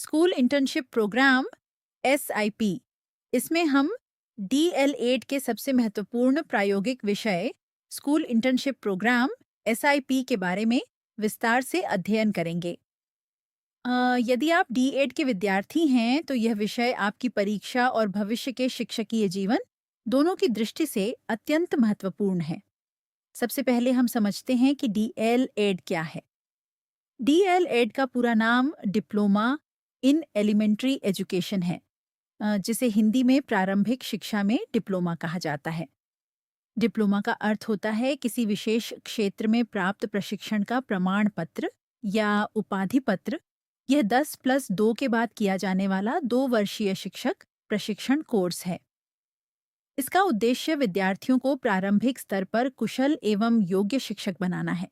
School internship programme SIP, इसमें हम DL8 के सबसे महत्वपूर्ण प्रायोगिक विषय स्कूल इंटर्नशिप प्रोग्राम SIP के बारे में विस्तार से अध्ययन करेंगे। यदि आप D8 के विद्यार्थी हैं तो यह विषय आपकी परीक्षा और भविष्य के शिक्षकीय जीवन दोनों की दृष्टि से अत्यंत महत्वपूर्ण है। सबसे पहले हम समझते हैं कि DL8 क्या है। DL8 का पूरा नाम डिप्लोमा इन एलिमेंट्री एजुकेशन है, जिसे हिंदी में प्रारंभिक शिक्षा में डिप्लोमा कहा जाता है। डिप्लोमा का अर्थ होता है किसी विशेष क्षेत्र में प्राप्त प्रशिक्षण का प्रमाण पत्र या उपाधि पत्र। यह 10+2 के बाद किया जाने वाला 2 वर्षीय शिक्षक प्रशिक्षण कोर्स है। इसका उद्देश्य विद्यार्थियों को प्रारंभिक स्तर पर कुशल एवं योग्य शिक्षक बनाना है।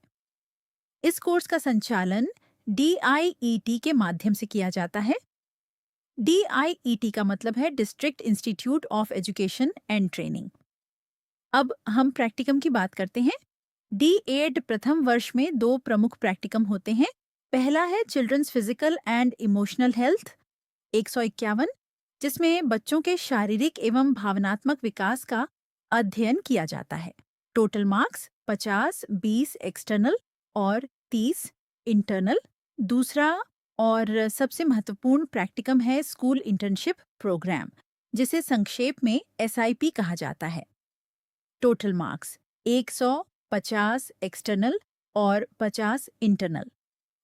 इस कोर्स का संचालन DIET के माध्यम से किया जाता है। DIET का मतलब है district institute of education and training. अब हम प्रैक्टिकम की बात करते हैं। D8 प्रथम वर्ष में 2 प्रमुख प्रैक्टिकम होते हैं। पहला है children's physical and emotional health 151, जिसमें बच्चों के शारीरिक एवं भावनात्मक विकास का अध्ययन किया जाता है। टोटल मार्क्स 50, 20 एक्सटर्नल और 30 इंटरनल। दूसरा और सबसे महत्वपूर्ण प्रैक्टिकम है स्कूल इंटर्नशिप प्रोग्राम, जिसे संक्षेप में SIP कहा जाता है। टोटल मार्क्स 100, 50 एक्सटर्नल और 50 इंटरनल।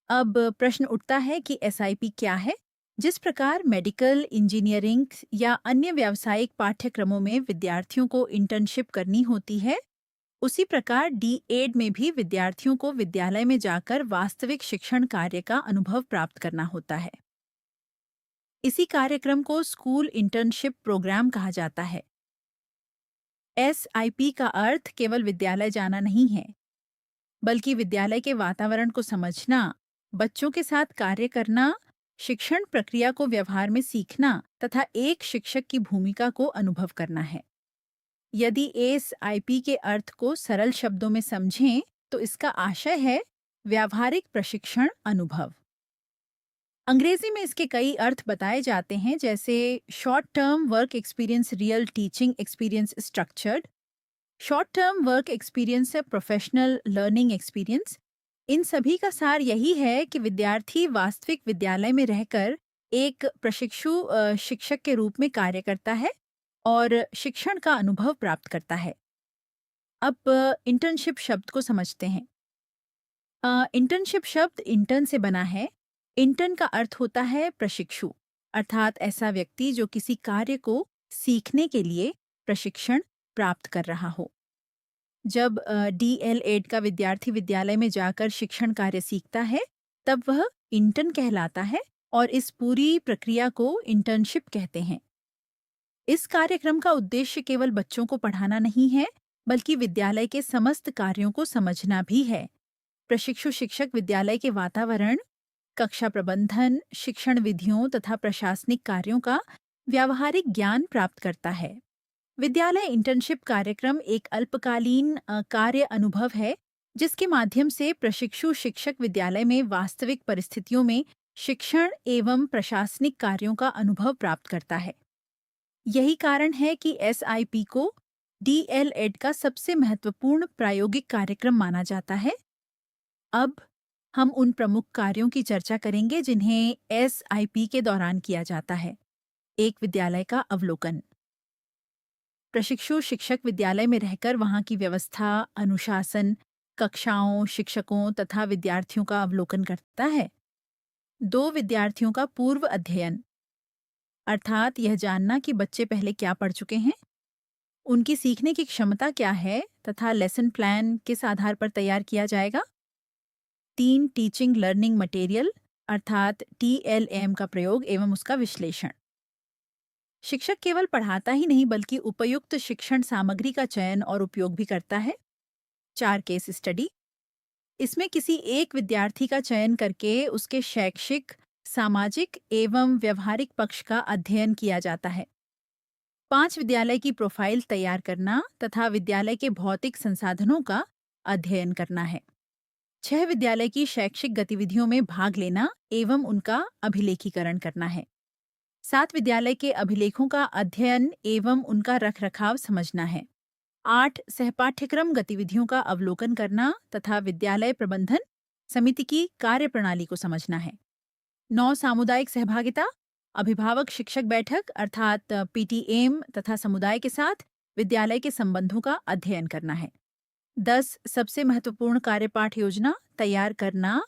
अब प्रश्न उठता है कि SIP क्या है? जिस प्रकार मेडिकल, इंजीनियरिंग या अन्य व्यावसायिक पाठ्यक्रमों में विद्यार्थियों को इंटर्नशिप करनी होती है, उसी प्रकार D8 में भी विद्यार्थियों को विद्यालय में जाकर वास्तविक शिक्षण कार्य का अनुभव प्राप्त करना होता है। इसी कार्यक्रम को स्कूल इंटर्नशिप प्रोग्राम कहा जाता है। SIP का अर्थ केवल विद्यालय जाना नहीं है, बल्कि विद्यालय के वातावरण को समझना, बच्चों के साथ कार्य करना, शिक्षण प्रक्रिया को व्यवहार में सीखना तथा एक शिक्षक की भूमिका को अनुभव करना है। यदि SIP के अर्थ को सरल शब्दों में समझें तो इसका आशय है व्यावहारिक प्रशिक्षण अनुभव। अंग्रेजी में इसके कई अर्थ बताए जाते हैं, जैसे short term work experience, real teaching experience structured. Short term work experience है प्रोफेशनल लर्निंग एक्सपीरियंस। इन सभी का सार यही है कि विद्यार्थी वास्तविक विद्यालय में रहकर एक प्रशिक्षु शिक्षक के रूप में कार्य करता है और शिक्षण का अनुभव प्राप्त करता है। अब इंटर्नशिप शब्द को समझते हैं। इंटर्नशिप शब्द इंटर्न से बना है। इंटर्न का अर्थ होता है प्रशिक्षु, अर्थात ऐसा व्यक्ति जो किसी कार्य को सीखने के लिए प्रशिक्षण प्राप्त कर रहा हो। जब DL8 का विद्यार्थी विद्यालय में जाकर शिक्षण कार्य सीखता है, तब वह इंटर्न कहलाता है और इस पूरी प्रक्रिया को इंटर्नशिप कहते हैं। इस कार्यक्रम का उद्देश्य केवल बच्चों को पढ़ाना नहीं है, बल्कि विद्यालय के समस्त कार्यों को समझना भी है। प्रशिक्षु शिक्षक विद्यालय के वातावरण, कक्षा प्रबंधन, शिक्षण विधियों तथा प्रशासनिक कार्यों का व्यावहारिक ज्ञान प्राप्त करता है। विद्यालय इंटर्नशिप कार्यक्रम एक अल्पकालीन कार्य अनुभव है, जिसके माध्यम से प्रशिक्षु शिक्षक विद्यालय में वास्तविक परिस्थितियों में शिक्षण एवं प्रशासनिक कार्यों का अनुभव प्राप्त करता है। यही कारण है कि SIP को DL8 का सबसे महत्वपूर्ण प्रायोगिक कार्यक्रम माना जाता है। अब हम उन प्रमुख कार्यों की चर्चा करेंगे जिन्हें SIP के दौरान किया जाता है। एक विद्यालय का अवलोकन। प्रशिक्षु शिक्षक विद्यालय में रहकर वहां की व्यवस्था, अनुशासन, कक्षाओं, शिक्षकों तथा विद्यार्थियों का अवलोकन करता है। 2 विद्यार्थियों का पूर्व अध्ययन, अर्थात यह जानना कि बच्चे पहले क्या पढ़ चुके हैं, उनकी सीखने की क्षमता क्या है तथा लेसन प्लान किस आधार पर तैयार किया जाएगा। 3 टीचिंग लर्निंग मटेरियल, अर्थात TLM का प्रयोग एवं उसका विश्लेषण। शिक्षक केवल पढ़ाता ही नहीं बल्कि उपयुक्त शिक्षण सामग्री का चयन और उपयोग भी करता है। 4 केस स्टडी, इसमें किसी एक विद्यार्थी का चयन करके उसके शैक्षिक, सामाजिक एवं व्यवहारिक पक्ष का अध्ययन किया जाता है। 5 विद्यालय की प्रोफाइल तैयार करना तथा विद्यालय के भौतिक संसाधनों का अध्ययन करना है। 6 विद्यालय की शैक्षिक गतिविधियों में भाग लेना एवं उनका अभिलेखीकरण करना है। 7 विद्यालय के अभिलेखों का अध्ययन एवं उनका रखरखाव समझना है। 8 सहपाठ्यक्रम गतिविधियों का अवलोकन करना तथा विद्यालय प्रबंधन समिति की कार्यप्रणाली को समझना है। 9 सामुदायिक सहभागिता, अभिभावक शिक्षक बैठक अर्थात पीटीएम तथा समुदाय के साथ विद्यालय के संबंधों का अध्ययन करना है। 10 सबसे महत्वपूर्ण कार्यपाठ योजना तैयार करना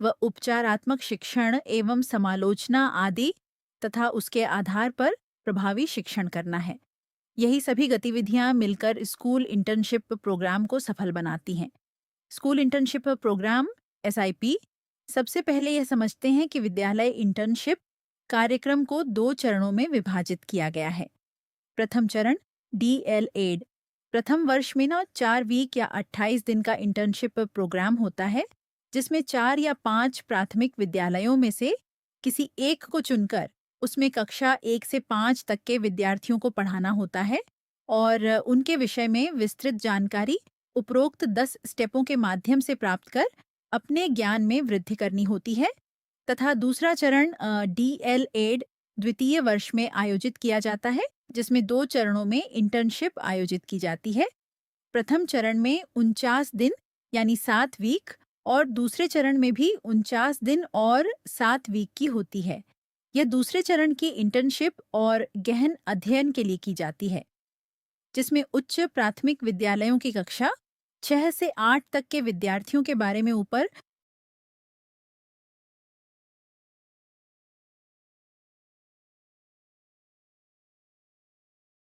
व उपचारात्मक शिक्षण एवं समालोचना आदि तथा उसके आधार पर प्रभावी शिक्षण करना है। यही सभी गतिविधियां मिलकर स्कूल इंटर्नशिप प्रोग्राम को सफल बनाती हैं। स्कूल इंटर्नशिप प्रोग्राम एसआईपी सबसे पहले यह समझते हैं कि विद्यालय इंटर्नशिप कार्यक्रम को 2 चरणों में विभाजित किया गया है। प्रथम चरण डीएलएड प्रथम वर्ष में 4 वीक या 28 दिन का इंटर्नशिप प्रोग्राम होता है, जिसमें 4 या 5 प्राथमिक विद्यालयों में से किसी एक को चुनकर उसमें कक्षा 1 से 5 तक के विद्यार्थियों को पढ़ाना होता है और उनके विषय में विस्तृत जानकारी उपरोक्त 10 स्टेपों के माध्यम से प्राप्त कर अपने ज्ञान में वृद्धि करनी होती है तथा दूसरा चरण डीएलएड द्वितीय वर्ष में आयोजित किया जाता है, जिसमें 2 चरणों में इंटर्नशिप आयोजित की जाती है। प्रथम चरण में 49 दिन यानी 7 वीक और दूसरे चरण में भी 49 दिन और 7 वीक की होती है। यह दूसरे चरण की इंटर्नशिप और गहन अध्ययन के लिए की जाती है, जिसमें उच्च प्राथमिक विद्यालयों की कक्षा 6 से 8 तक के विद्यार्थियों के बारे में ऊपर